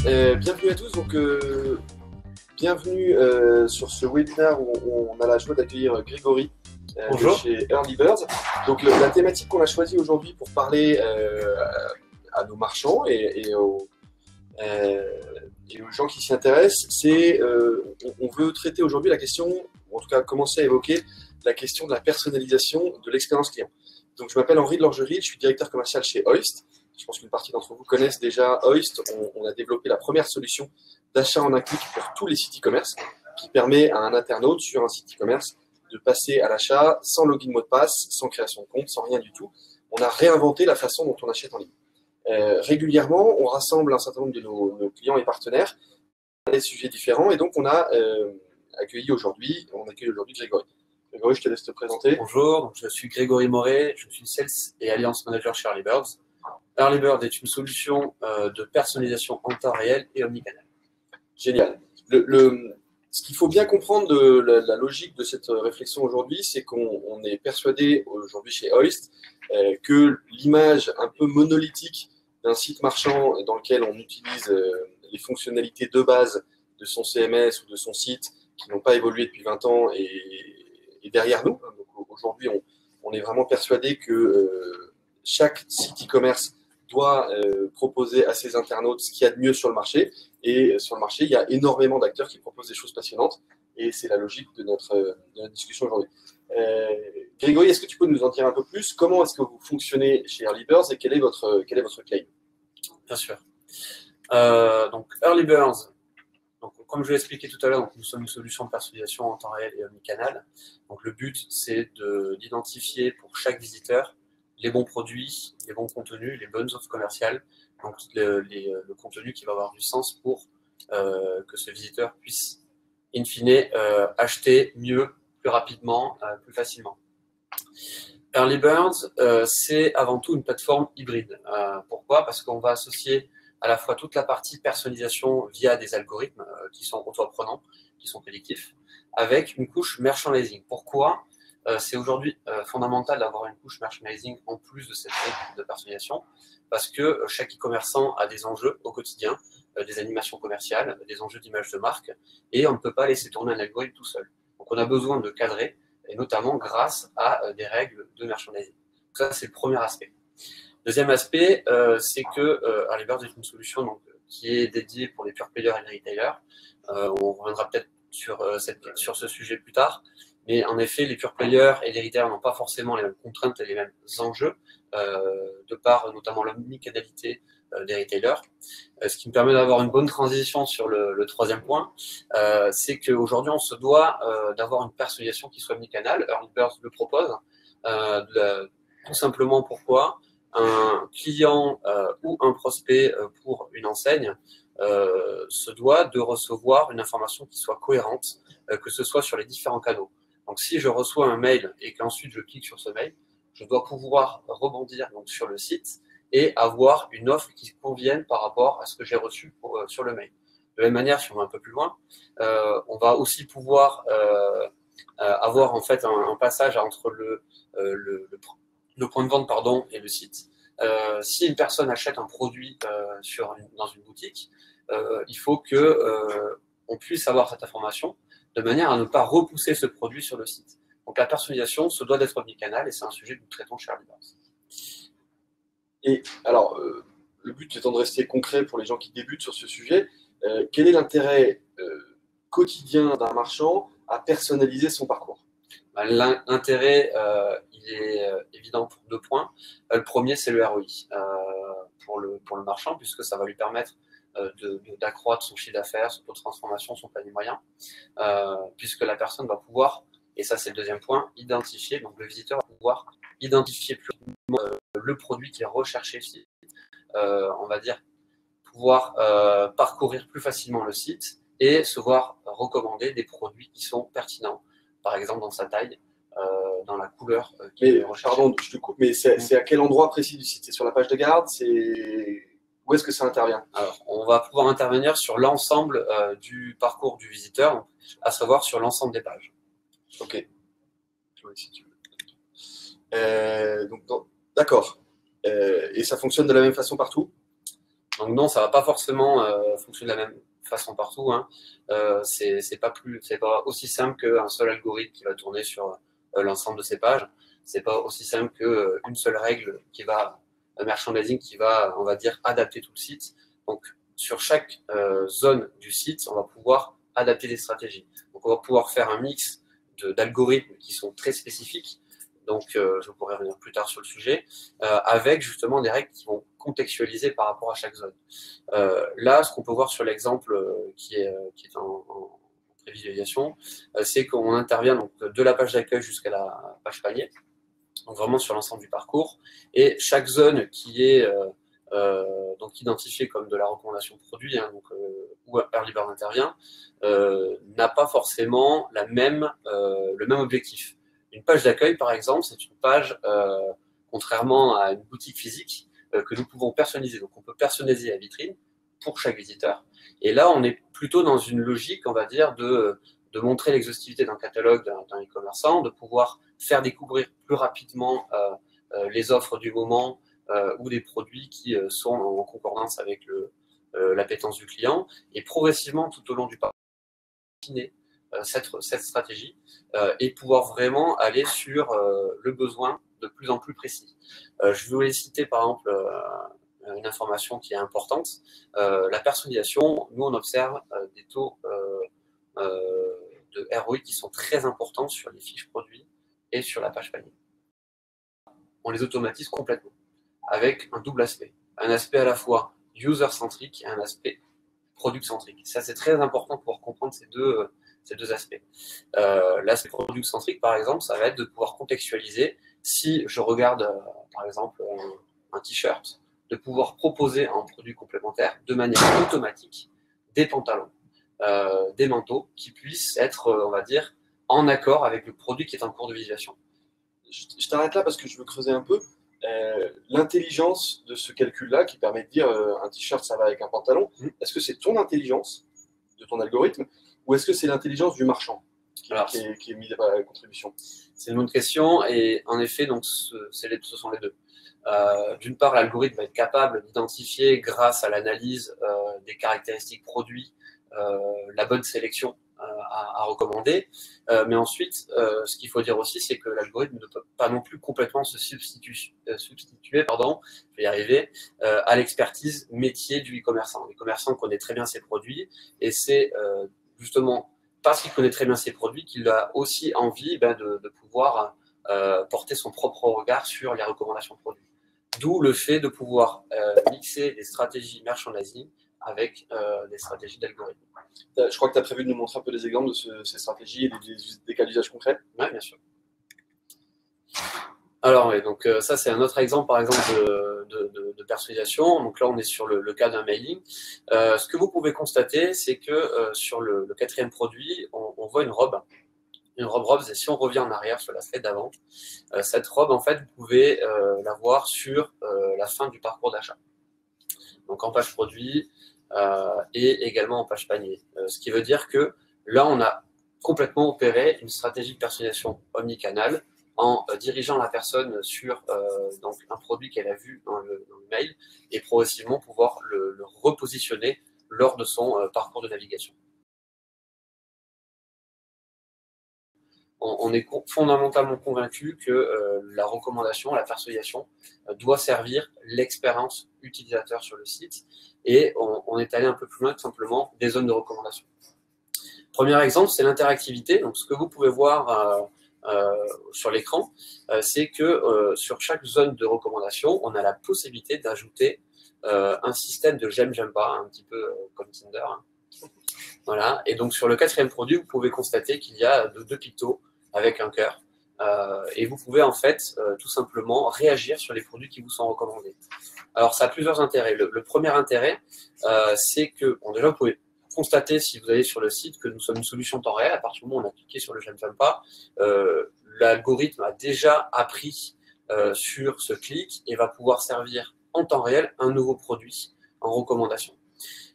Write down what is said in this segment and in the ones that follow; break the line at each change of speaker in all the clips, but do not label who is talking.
Bienvenue à tous. Bienvenue sur ce webinaire où on a la joie d'accueillir Grégory de chez Early Birds. Donc, la thématique qu'on a choisie aujourd'hui pour parler à nos marchands et aux gens qui s'y intéressent, c'est on veut traiter aujourd'hui la question, ou en tout cas commencer à évoquer la question de la personnalisation de l'expérience client. Donc, je m'appelle Henri de Lorgerie, je suis directeur commercial chez Hoist. Je pense qu'une partie d'entre vous connaissent déjà Hoist. On a développé la première solution d'achat en un clic pour tous les sites e-commerce qui permet à un internaute sur un site e-commerce de passer à l'achat sans login mot de passe, sans création de compte, sans rien du tout. On a réinventé la façon dont on achète en ligne. Régulièrement, on rassemble un certain nombre de nos clients et partenaires à des sujets différents et donc on accueille aujourd'hui Grégory. Grégory, je te laisse te présenter.
Bonjour, donc je suis Grégory Moret, je suis Sales et Alliance Manager chez Early Birds. Early Bird est une solution de personnalisation en temps réel et omnicanal.
Génial. Ce qu'il faut bien comprendre de la logique de cette réflexion aujourd'hui, c'est qu'on est persuadé aujourd'hui chez Hoist que l'image un peu monolithique d'un site marchand dans lequel on utilise les fonctionnalités de base de son CMS ou de son site qui n'ont pas évolué depuis 20 ans est derrière nous. Donc aujourd'hui, on est vraiment persuadé que chaque site e-commerce doit proposer à ses internautes ce qu'il y a de mieux sur le marché. Et sur le marché, il y a énormément d'acteurs qui proposent des choses passionnantes. Et c'est la logique de notre discussion aujourd'hui. Grégory, est-ce que tu peux nous en dire un peu plus? Comment est-ce que vous fonctionnez chez Early Birds et quel est votre claim?
Bien sûr. Donc Early Birds, donc, comme je l'ai expliqué tout à l'heure, nous sommes une solution de personnalisation en temps réel et omnicanal. Donc le but, c'est d'identifier pour chaque visiteur les bons produits, les bons contenus, les bonnes offres commerciales, donc le contenu qui va avoir du sens pour que ce visiteur puisse, in fine, acheter mieux, plus rapidement, plus facilement. Early Birds, c'est avant tout une plateforme hybride. Pourquoi? Parce qu'on va associer à la fois toute la partie personnalisation via des algorithmes qui sont auto-apprenants, qui sont prédictifs, avec une couche merchandising. Pourquoi? C'est aujourd'hui fondamental d'avoir une couche merchandising en plus de cette brique de personnalisation, parce que chaque e-commerçant a des enjeux au quotidien, des animations commerciales, des enjeux d'image de marque, et on ne peut pas laisser tourner un algorithme tout seul. Donc on a besoin de cadrer, et notamment grâce à des règles de merchandising. Donc ça, c'est le premier aspect. Deuxième aspect, c'est que Early Birds est une solution donc, qui est dédiée pour les pure players et les retailers. On reviendra peut-être sur ce sujet plus tard. Mais en effet, les pure players et les retailers n'ont pas forcément les mêmes contraintes et les mêmes enjeux, de par notamment l'omnicanalité des retailers. Ce qui me permet d'avoir une bonne transition sur le troisième point, c'est qu'aujourd'hui, on se doit d'avoir une personnalisation qui soit omnicanale. Early Birds le propose. Tout simplement pourquoi un client ou un prospect pour une enseigne se doit de recevoir une information qui soit cohérente, que ce soit sur les différents canaux. Donc, si je reçois un mail et qu'ensuite je clique sur ce mail, je dois pouvoir rebondir donc, sur le site et avoir une offre qui convienne par rapport à ce que j'ai reçu sur le mail. De la même manière, si on va un peu plus loin, on va aussi pouvoir avoir en fait un passage entre le point de vente et le site. Si une personne achète un produit dans une boutique, il faut qu'on puisse avoir cette information de manière à ne pas repousser ce produit sur le site. Donc la personnalisation se doit d'être omnicanal et c'est un sujet que nous traitons chez Early Birds.
Et alors, le but étant de rester concret pour les gens qui débutent sur ce sujet, quel est l'intérêt quotidien d'un marchand à personnaliser son parcours?
L'intérêt, il est évident pour 2 points. Le premier, c'est le ROI pour le marchand, puisque ça va lui permettre d'accroître son chiffre d'affaires, son taux de transformation, son panier moyen, puisque la personne va pouvoir, et ça c'est le deuxième point, identifier, donc le visiteur va pouvoir identifier plus rapidement le produit qui est recherché, on va dire, pouvoir parcourir plus facilement le site et se voir recommander des produits qui sont pertinents, par exemple dans sa taille, dans la couleur qui est recherchée.
Pardon, je te coupe, mais c'est à quel endroit précis du site? C'est sur la page de garde? Où est-ce que ça intervient?
Alors, on va pouvoir intervenir sur l'ensemble du parcours du visiteur, à savoir sur l'ensemble des pages.
Ok. Si tu veux. D'accord. Et ça fonctionne de la même façon partout?
Donc non, ça va pas forcément fonctionner de la même façon partout. Hein. C'est pas aussi simple qu'un seul algorithme qui va tourner sur l'ensemble de ces pages. C'est pas aussi simple qu'une seule règle qui va merchandising qui va, on va dire, adapter tout le site. Donc sur chaque zone du site, on va pouvoir adapter des stratégies. Donc on va pouvoir faire un mix d'algorithmes qui sont très spécifiques. Donc, je pourrais revenir plus tard sur le sujet, avec justement des règles qui vont contextualiser par rapport à chaque zone. Là, ce qu'on peut voir sur l'exemple qui est en prévisualisation, c'est qu'on intervient donc, de la page d'accueil jusqu'à la page panier, donc vraiment sur l'ensemble du parcours, et chaque zone qui est donc identifiée comme de la recommandation produit, hein, donc, où Early Bird intervient, n'a pas forcément le même objectif. Une page d'accueil, par exemple, c'est une page, contrairement à une boutique physique, que nous pouvons personnaliser. Donc, on peut personnaliser la vitrine pour chaque visiteur. Et là, on est plutôt dans une logique, on va dire, de montrer l'exhaustivité d'un catalogue d'un e-commerçant, de pouvoir faire découvrir plus rapidement les offres du moment ou des produits qui sont en concordance avec l'appétence du client. Et progressivement, tout au long du parcours, cette stratégie et pouvoir vraiment aller sur le besoin de plus en plus précis. Je voulais citer par exemple une information qui est importante. La personnalisation, nous on observe des taux de ROI qui sont très importants sur les fiches produits et sur la page panier. On les automatise complètement avec un double aspect. Un aspect à la fois user-centrique et un aspect product-centrique. Ça, c'est très important pour comprendre ces deux aspects. L'aspect product-centrique, par exemple, ça va être de pouvoir contextualiser. Si je regarde, par exemple, un t-shirt, de pouvoir proposer en produit complémentaire de manière automatique des pantalons, des manteaux qui puissent être, on va dire, en accord avec le produit qui est en cours de visualisation.
Je t'arrête là parce que je veux creuser un peu. L'intelligence de ce calcul-là qui permet de dire un t-shirt ça va avec un pantalon, est-ce que c'est ton intelligence de ton algorithme ou est-ce que c'est l'intelligence du marchand qui est mise à la contribution?
C'est une bonne question et en effet, donc, ce sont les deux. D'une part, l'algorithme va être capable d'identifier grâce à l'analyse des caractéristiques produits la bonne sélection à recommander. Mais ensuite, ce qu'il faut dire aussi, c'est que l'algorithme ne peut pas non plus complètement se substituer, je vais y arriver, à l'expertise métier du e-commerçant. L'e-commerçant connaît très bien ses produits et c'est justement parce qu'il connaît très bien ses produits qu'il a aussi envie de pouvoir porter son propre regard sur les recommandations produits. D'où le fait de pouvoir mixer des stratégies merchandising avec des stratégies d'algorithme.
Je crois que tu as prévu de nous montrer un peu des exemples de ces stratégies et des cas d'usage concrets.
Oui, bien sûr. Alors, oui, donc ça, c'est un autre exemple, par exemple, de personnalisation. Donc là, on est sur le cas d'un mailing. Ce que vous pouvez constater, c'est que sur le quatrième produit, on voit une robe. Une robe, et si on revient en arrière sur la slide d'avant, cette robe, en fait, vous pouvez la voir sur la fin du parcours d'achat. Donc en page produit et également en page panier. Ce qui veut dire que là, on a complètement opéré une stratégie de personnalisation omnicanal en dirigeant la personne sur donc un produit qu'elle a vu dans le mail et progressivement pouvoir le repositionner lors de son parcours de navigation. On est fondamentalement convaincu que la recommandation, la personnalisation doit servir l'expérience utilisateur sur le site et on est allé un peu plus loin que simplement des zones de recommandation. Premier exemple, c'est l'interactivité. Donc, ce que vous pouvez voir sur l'écran, c'est que sur chaque zone de recommandation, on a la possibilité d'ajouter un système de j'aime, j'aime pas, un petit peu comme Tinder. Hein. Voilà. Et donc, sur le quatrième produit, vous pouvez constater qu'il y a deux pictos avec un cœur. Et vous pouvez, en fait, tout simplement réagir sur les produits qui vous sont recommandés. Alors, ça a plusieurs intérêts. Le premier intérêt, c'est que, bon, déjà, vous pouvez constater, si vous allez sur le site, que nous sommes une solution temps réel. À partir du moment où on a cliqué sur le j'aime, j'aime pas, l'algorithme a déjà appris sur ce clic et va pouvoir servir en temps réel un nouveau produit en recommandation.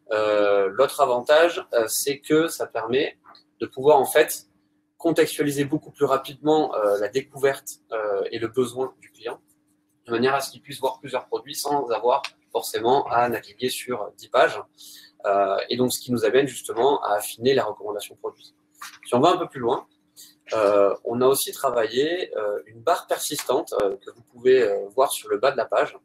L'autre avantage, c'est que ça permet de pouvoir en fait contextualiser beaucoup plus rapidement la découverte et le besoin du client, de manière à ce qu'il puisse voir plusieurs produits sans avoir forcément à naviguer sur 10 pages. Et donc, ce qui nous amène justement à affiner la recommandation produit. Si on va un peu plus loin, on a aussi travaillé une barre persistante que vous pouvez voir sur le bas de la page.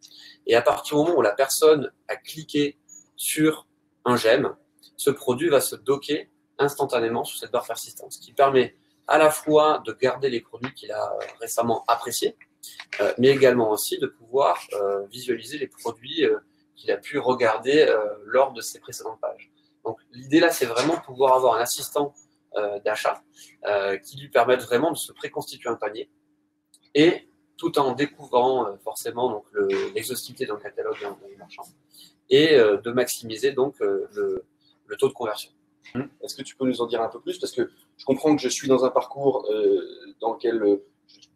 Et à partir du moment où la personne a cliqué sur un j'aime, ce produit va se docker instantanément sur cette barre persistante, ce qui permet à la fois de garder les produits qu'il a récemment appréciés, mais également aussi de pouvoir visualiser les produits qu'il a pu regarder lors de ses précédentes pages. Donc l'idée là, c'est vraiment de pouvoir avoir un assistant d'achat qui lui permettent vraiment de se préconstituer un panier et tout en découvrant forcément donc l'exhaustivité dans le catalogue du marchand et de maximiser donc le taux de conversion.
Est-ce que tu peux nous en dire un peu plus? Parce que je comprends que je suis dans un parcours dans lequel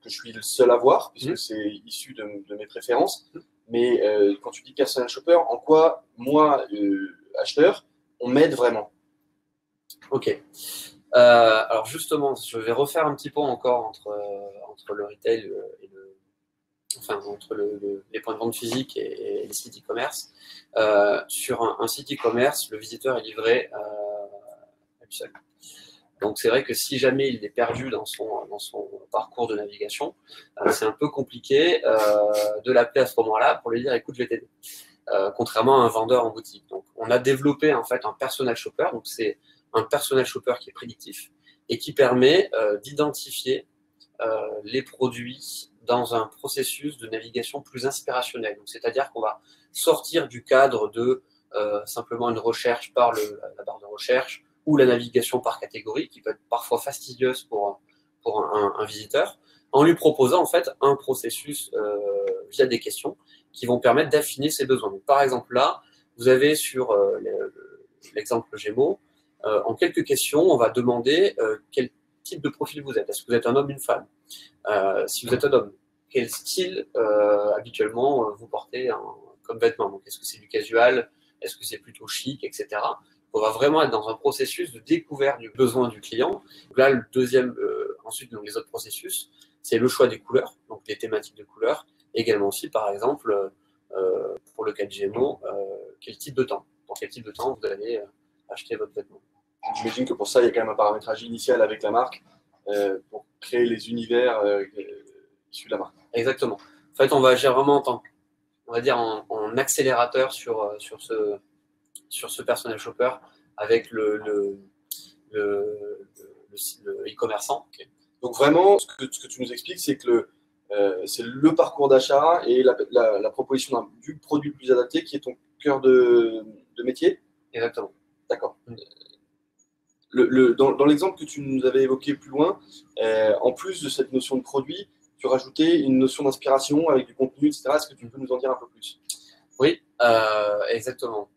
que je suis le seul à voir, puisque c'est issu de mes préférences. Mais quand tu dis personal shopper, en quoi, moi, acheteur, on m'aide vraiment?
Ok. Alors justement, je vais refaire un petit peu encore entre le retail et entre les points de vente physiques et les sites e-commerce. Sur un site e-commerce, le visiteur est livré à lui seul. Donc c'est vrai que si jamais il est perdu dans son parcours de navigation, c'est un peu compliqué de l'appeler à ce moment-là pour lui dire écoute, je vais t'aider. Contrairement à un vendeur en boutique. Donc on a développé en fait un personal shopper, donc c'est un personal shopper qui est prédictif et qui permet d'identifier les produits dans un processus de navigation plus inspirationnel. C'est-à-dire qu'on va sortir du cadre de simplement une recherche par la barre de recherche ou la navigation par catégorie, qui peut être parfois fastidieuse pour un visiteur, en lui proposant en fait un processus via des questions qui vont permettre d'affiner ses besoins. Donc, par exemple, là, vous avez sur l'exemple Gémeaux, en quelques questions, on va demander quel type de profil vous êtes. Est-ce que vous êtes un homme ou une femme? Si vous êtes un homme, quel style habituellement vous portez comme vêtement? Donc, est-ce que c'est du casual? Est-ce que c'est plutôt chic, etc. On va vraiment être dans un processus de découverte du besoin du client. Donc là, le deuxième, ensuite, donc les autres processus, c'est le choix des couleurs, donc les thématiques de couleurs. Également aussi, par exemple, pour le cas de Gémeaux, quel type de temps? Pour quel type de temps vous allez acheter votre vêtement?
J'imagine que pour ça, il y a quand même un paramétrage initial avec la marque pour créer les univers issus de la marque.
Exactement. En fait, on va agir vraiment en accélérateur sur ce personnel shopper avec le e-commerçant.
Okay. Donc vraiment, ce que tu nous expliques, c'est que c'est le parcours d'achat et la proposition du produit le plus adapté qui est ton cœur de métier.
Exactement.
D'accord. Dans l'exemple que tu nous avais évoqué plus loin, en plus de cette notion de produit, tu rajoutais une notion d'inspiration avec du contenu, etc. Est-ce que tu peux nous en dire un peu plus?
Oui, exactement.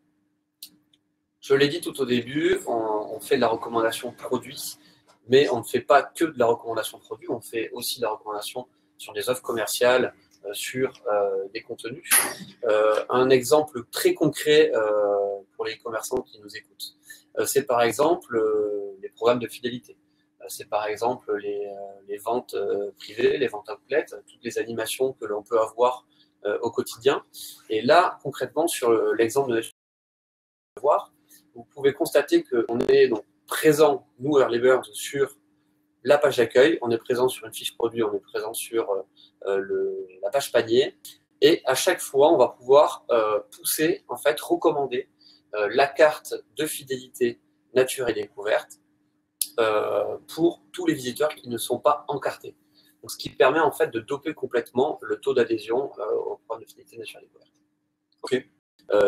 Je l'ai dit tout au début, on fait de la recommandation produit, mais on ne fait pas que de la recommandation produit, on fait aussi de la recommandation sur des offres commerciales, sur des contenus. Un exemple très concret pour les commerçants qui nous écoutent, c'est par exemple les programmes de fidélité. C'est par exemple les ventes privées, les ventes outlets, toutes les animations que l'on peut avoir au quotidien. Et là, concrètement, sur l'exemple de voir, vous pouvez constater qu'on est donc présent, nous, Early Birds, sur la page d'accueil, on est présent sur une fiche produit, on est présent sur la page panier, et à chaque fois, on va pouvoir pousser, en fait, recommander la carte de fidélité nature et découverte pour tous les visiteurs qui ne sont pas encartés. Donc, ce qui permet en fait de doper complètement le taux d'adhésion au programme de fidélité nature et découverte.
Ok.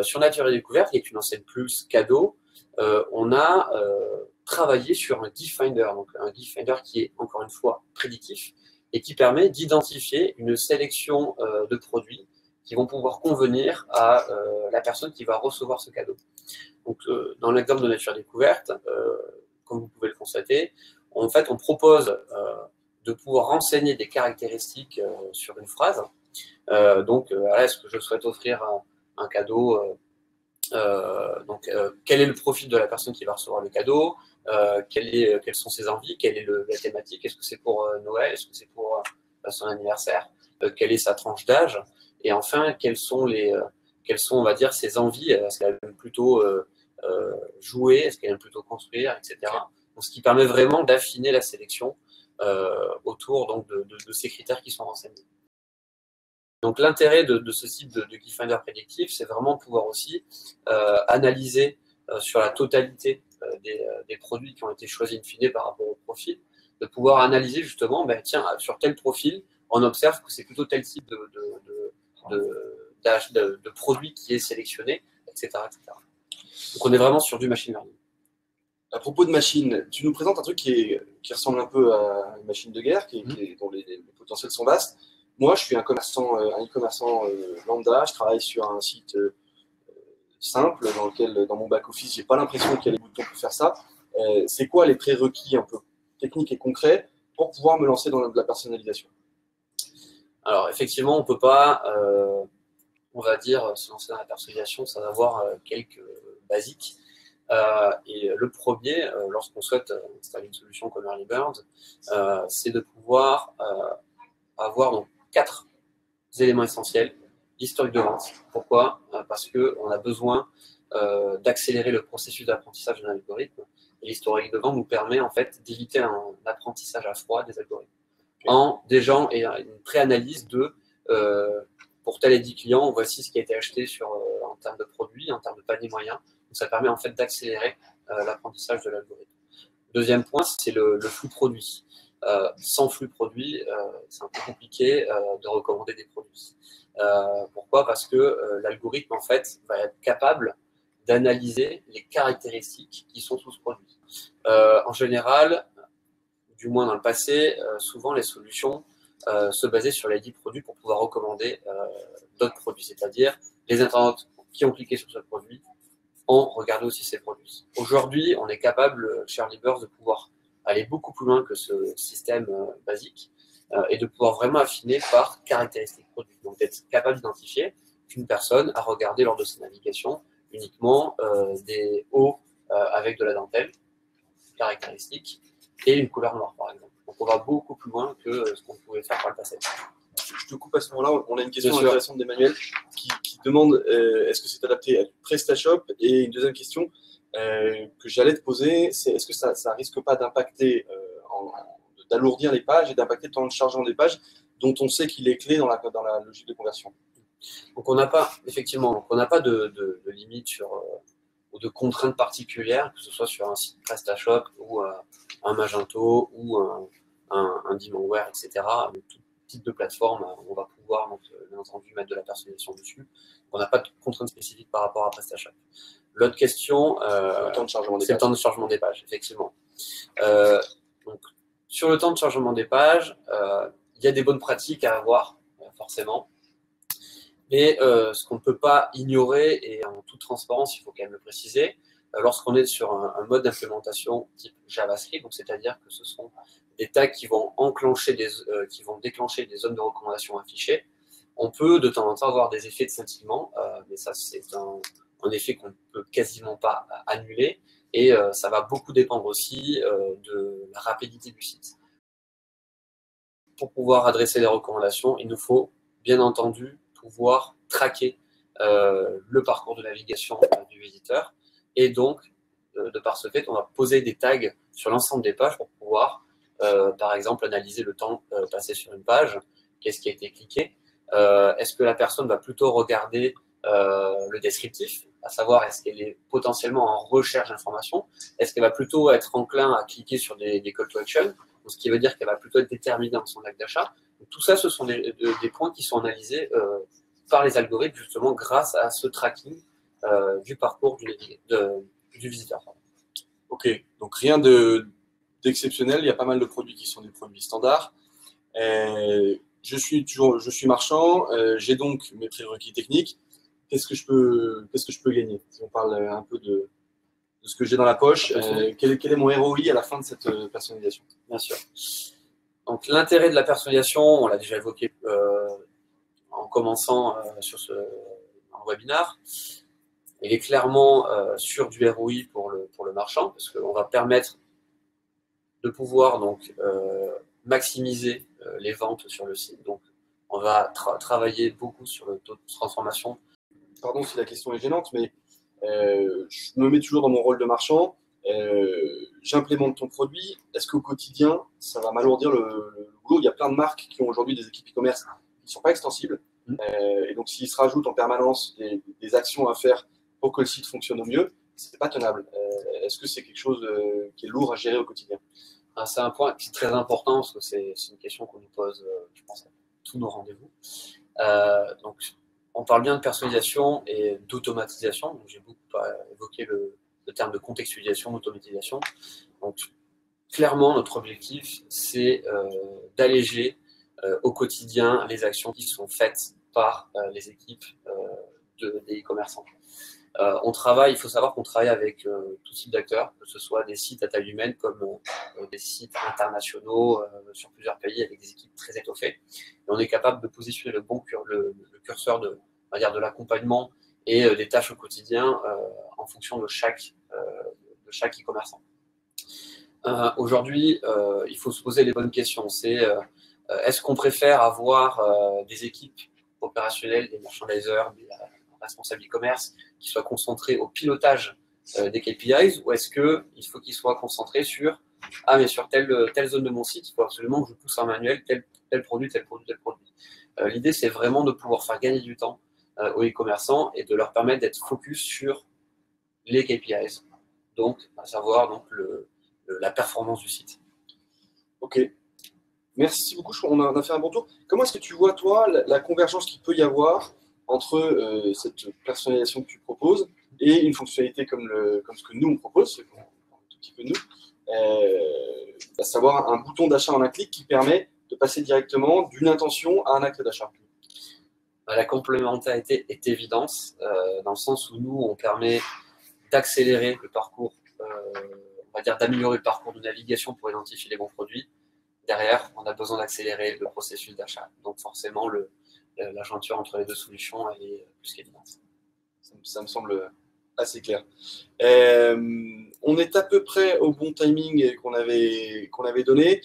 Sur Nature et Découverte, qui est une enseigne plus cadeau, on a travaillé sur un gift finder, donc un gift finder qui est encore une fois prédictif et qui permet d'identifier une sélection de produits qui vont pouvoir convenir à la personne qui va recevoir ce cadeau. Donc, dans l'exemple de Nature et Découverte, comme vous pouvez le constater, en fait, on propose de pouvoir renseigner des caractéristiques sur une phrase. Est-ce que je souhaite offrir un cadeau quel est le profil de la personne qui va recevoir le cadeau, quelles sont ses envies, quelle est la thématique, est-ce que c'est pour Noël, est-ce que c'est pour son anniversaire, quelle est sa tranche d'âge, et enfin, quelles sont quelles sont, on va dire, ses envies. Est-ce qu'elle aime plutôt jouer, est-ce qu'elle aime plutôt construire, etc. Donc, ce qui permet vraiment d'affiner la sélection autour donc, de ces critères qui sont renseignés. Donc l'intérêt de ce type de Key Finder prédictif, c'est vraiment pouvoir aussi analyser sur la totalité des produits qui ont été choisis in fine par rapport au profil, de pouvoir analyser justement, ben, tiens, sur tel profil, on observe que c'est plutôt tel type de produit qui est sélectionné, etc., etc. Donc on est vraiment sur du machine learning.
À propos de machine, tu nous présentes un truc qui ressemble un peu à une machine de guerre, dont les potentiels sont vastes. Moi, je suis un e-commerçant lambda, je travaille sur un site simple dans lequel, dans mon back-office, j'ai pas l'impression qu'il y a les boutons pour faire ça. C'est quoi les prérequis un peu techniques et concrets pour pouvoir me lancer dans de la personnalisation?
Alors, effectivement, on ne peut pas, on va dire, se lancer dans la personnalisation sans avoir quelques basiques. Et le premier, lorsqu'on souhaite installer une solution comme Earlybird, c'est de pouvoir avoir donc 4 éléments essentiels. L'historique de vente. Pourquoi? Parce qu'on a besoin d'accélérer le processus d'apprentissage d'un algorithme. Et l'historique de vente nous permet en fait d'éviter un apprentissage à froid des algorithmes. En déjà une pré-analyse de pour tel et 10 clients, voici ce qui a été acheté en termes de produits, en termes de panier moyen. Donc ça permet en fait d'accélérer l'apprentissage de l'algorithme. Deuxième point, c'est le flux produit. Sans flux produit, c'est un peu compliqué de recommander des produits. Pourquoi? Parce que l'algorithme en fait va être capable d'analyser les caractéristiques qui sont sous ce produit. En général, du moins dans le passé, souvent les solutions se basaient sur les 10 produits pour pouvoir recommander d'autres produits, c'est-à-dire les internautes qui ont cliqué sur ce produit ont regardé aussi ces produits. Aujourd'hui, on est capable, chez Earlybird, de pouvoir aller beaucoup plus loin que ce système basique et de pouvoir vraiment affiner par caractéristiques produits. Donc d'être capable d'identifier qu'une personne a regardé lors de sa navigation uniquement des hauts avec de la dentelle, caractéristiques, et une couleur noire, par exemple. Donc, on va beaucoup plus loin que ce qu'on pouvait faire par le passé.
Je te coupe à ce moment-là. On a une question intéressante d'Emmanuel qui demande est-ce que c'est adapté à du PrestaShop? Et une deuxième question que j'allais te poser, c'est est-ce que ça ne risque pas d'impacter, d'alourdir les pages et d'impacter le temps de chargement des pages dont on sait qu'il est clé dans la logique de conversion?
Donc, on n'a pas, effectivement, on n'a pas de limite ou de contraintes particulières, que ce soit sur un site PrestaShop ou un Magento ou un Demandware, etc. Tout type de plateforme, on va pouvoir, donc, bien entendu, mettre de la personnalisation dessus. On n'a pas de contraintes spécifiques par rapport à PrestaShop. L'autre question,
le temps de chargement
c'est le temps de chargement des pages, effectivement. Donc, sur le temps de chargement des pages, il y a des bonnes pratiques à avoir, forcément. Mais ce qu'on ne peut pas ignorer, et en toute transparence, il faut quand même le préciser, lorsqu'on est sur un mode d'implémentation type JavaScript, donc c'est-à-dire que ce sont des tags qui vont déclencher des zones de recommandation affichées, on peut de temps en temps avoir des effets de scintillement, mais ça c'est un effet qu'on ne peut quasiment pas annuler, et ça va beaucoup dépendre aussi de la rapidité du site. Pour pouvoir adresser les recommandations, il nous faut bien entendu pouvoir traquer le parcours de navigation du visiteur, et donc de par ce fait, on va poser des tags sur l'ensemble des pages pour pouvoir, par exemple, analyser le temps passé sur une page, qu'est-ce qui a été cliqué, est-ce que la personne va plutôt regarder le descriptif, à savoir est-ce qu'elle est potentiellement en recherche d'informations, est-ce qu'elle va plutôt être enclin à cliquer sur des call to action, ce qui veut dire qu'elle va plutôt être déterminée dans son acte d'achat. Tout ça, ce sont des points qui sont analysés par les algorithmes, justement, grâce à ce tracking du parcours du visiteur.
Ok, donc rien d'exceptionnel. Il y a pas mal de produits qui sont des produits standards. Je suis marchand, j'ai donc mes prérequis techniques. Qu'est-ce que je peux gagner? Si on parle un peu de ce que j'ai dans la poche, quel est mon ROI à la fin de cette personnalisation?
Bien sûr. Donc l'intérêt de la personnalisation, on l'a déjà évoqué en commençant sur ce webinaire. Il est clairement sur du ROI pour le marchand, parce qu'on va permettre de pouvoir donc maximiser les ventes sur le site. Donc on va travailler beaucoup sur le taux de transformation
pardon si la question est gênante, mais je me mets toujours dans mon rôle de marchand. J'implémente ton produit. Est-ce qu'au quotidien, ça va m'alourdir le boulot? Il y a plein de marques qui ont aujourd'hui des équipes e-commerce qui ne sont pas extensibles. Et donc, s'il se rajoute en permanence des actions à faire pour que le site fonctionne au mieux, ce n'est pas tenable. Est-ce que c'est quelque chose qui est lourd à gérer au quotidien?
C'est un point qui est très important parce que c'est une question qu'on nous pose, je pense, à tous nos rendez-vous. Donc, on parle bien de personnalisation et d'automatisation. J'ai beaucoup évoqué le terme de contextualisation, d'automatisation. Donc, clairement, notre objectif, c'est d'alléger au quotidien les actions qui sont faites par les équipes des e-commerçants. Il faut savoir qu'on travaille avec tout type d'acteurs, que ce soit des sites à taille humaine comme des sites internationaux sur plusieurs pays avec des équipes très étoffées. Et on est capable de positionner le curseur de l'accompagnement et des tâches au quotidien en fonction de chaque e-commerçant. Aujourd'hui, il faut se poser les bonnes questions. C'est est-ce qu'on préfère avoir des équipes opérationnelles, des merchandisers, des responsables e-commerce qui soient concentrés au pilotage des KPIs, ou est-ce qu'il faut qu'ils soient concentrés sur mais sur telle zone de mon site, il faut absolument que je pousse en manuel tel produit, tel produit, tel produit. L'idée, c'est vraiment de pouvoir faire gagner du temps aux e-commerçants et de leur permettre d'être focus sur les KPIs, donc à savoir la performance du site.
Ok. Merci beaucoup, on a fait un bon tour. Comment est-ce que tu vois, toi, la convergence qu'il peut y avoir entre cette personnalisation que tu proposes et une fonctionnalité comme ce que nous, on propose, un tout petit peu nous, à savoir un bouton d'achat en un clic qui permet de passer directement d'une intention à un acte d'achat?
La complémentarité est évidente, dans le sens où nous, on permet d'accélérer le parcours, on va dire d'améliorer le parcours de navigation pour identifier les bons produits. Derrière, on a besoin d'accélérer le processus d'achat. Donc forcément, la jointure entre les deux solutions, elle est plus qu'évidente.
Ça me semble assez clair. On est à peu près au bon timing qu'on avait donné.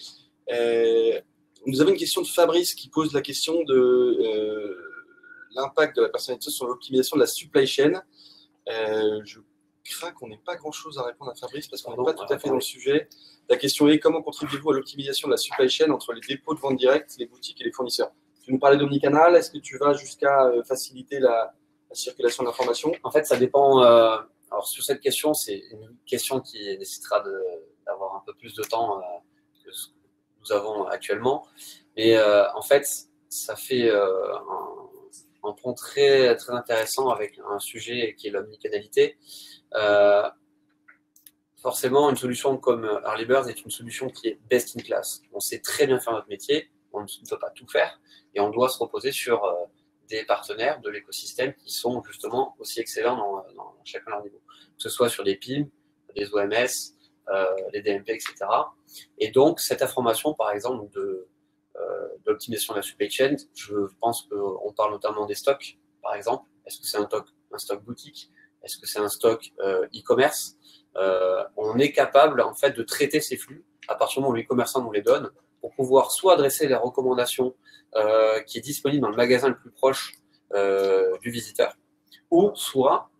Nous avons une question de Fabrice qui pose la question de l'impact de la personnalisation sur l'optimisation de la supply chain. Je crains qu'on n'ait pas grand-chose à répondre à Fabrice parce qu'on n'est pas tout à fait dans le sujet. La question est: comment contribuez-vous à l'optimisation de la supply chain entre les dépôts de vente directe, les boutiques et les fournisseurs? Tu nous parlais d'omnicanal. Est-ce que tu vas jusqu'à faciliter la circulation d'informations?
En fait, ça dépend. Alors, sur cette question, c'est une question qui nécessitera d'avoir un peu plus de temps que ce que nous avons actuellement. Mais en fait, ça fait un point très, très intéressant avec un sujet qui est l'omnicanalité. Forcément, une solution comme Early Birds est une solution qui est best in class. On sait très bien faire notre métier, on ne peut pas tout faire, et on doit se reposer sur des partenaires de l'écosystème qui sont justement aussi excellents dans chacun leur niveau. Que ce soit sur des PIM, des OMS, des DMP, etc. Et donc, cette information, par exemple, de l'optimisation de la supply chain, je pense qu'on parle notamment des stocks, par exemple. Est-ce que c'est un stock boutique? Est-ce que c'est un stock e-commerce? On est capable en fait de traiter ces flux à partir du moment où les commerçants nous les donnent pour pouvoir soit adresser les recommandations qui est disponible dans le magasin le plus proche du visiteur, ou soit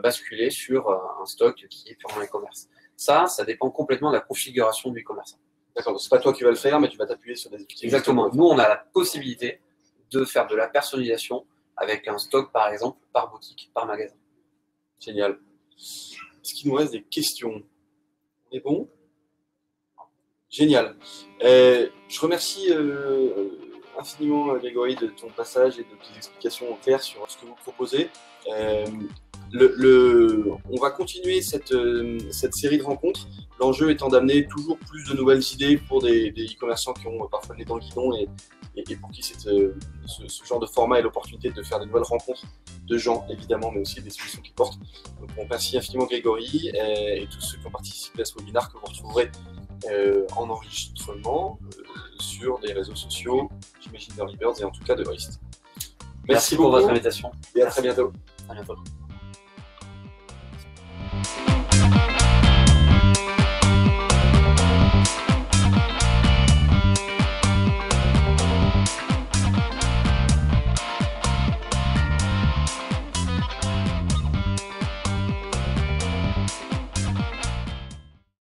basculer sur un stock qui est purement e-commerce. Ça dépend complètement de la configuration du e-commerçant.
D'accord, c'est pas toi qui vas le faire, mais tu vas t'appuyer sur des outils.
Exactement. Nous, on a la possibilité de faire de la personnalisation avec un stock, par exemple, par boutique, par magasin.
Génial. Est-ce qu'il nous reste des questions? On est bon? Génial. Je remercie infiniment Grégory de ton passage et de tes explications claires sur ce que vous proposez. On va continuer cette série de rencontres. L'enjeu étant d'amener toujours plus de nouvelles idées pour des e-commerçants qui ont parfois le nez dans le guidon et pour qui ce genre de format est l'opportunité de faire de nouvelles rencontres de gens, évidemment, mais aussi des solutions qui portent. Donc, on remercie infiniment Grégory et tous ceux qui ont participé à ce webinaire que vous retrouverez en enregistrement sur des réseaux sociaux, j'imagine d'Early Birds et en tout cas de Hoist.
Merci pour votre invitation.
Et à très bientôt.
À bientôt.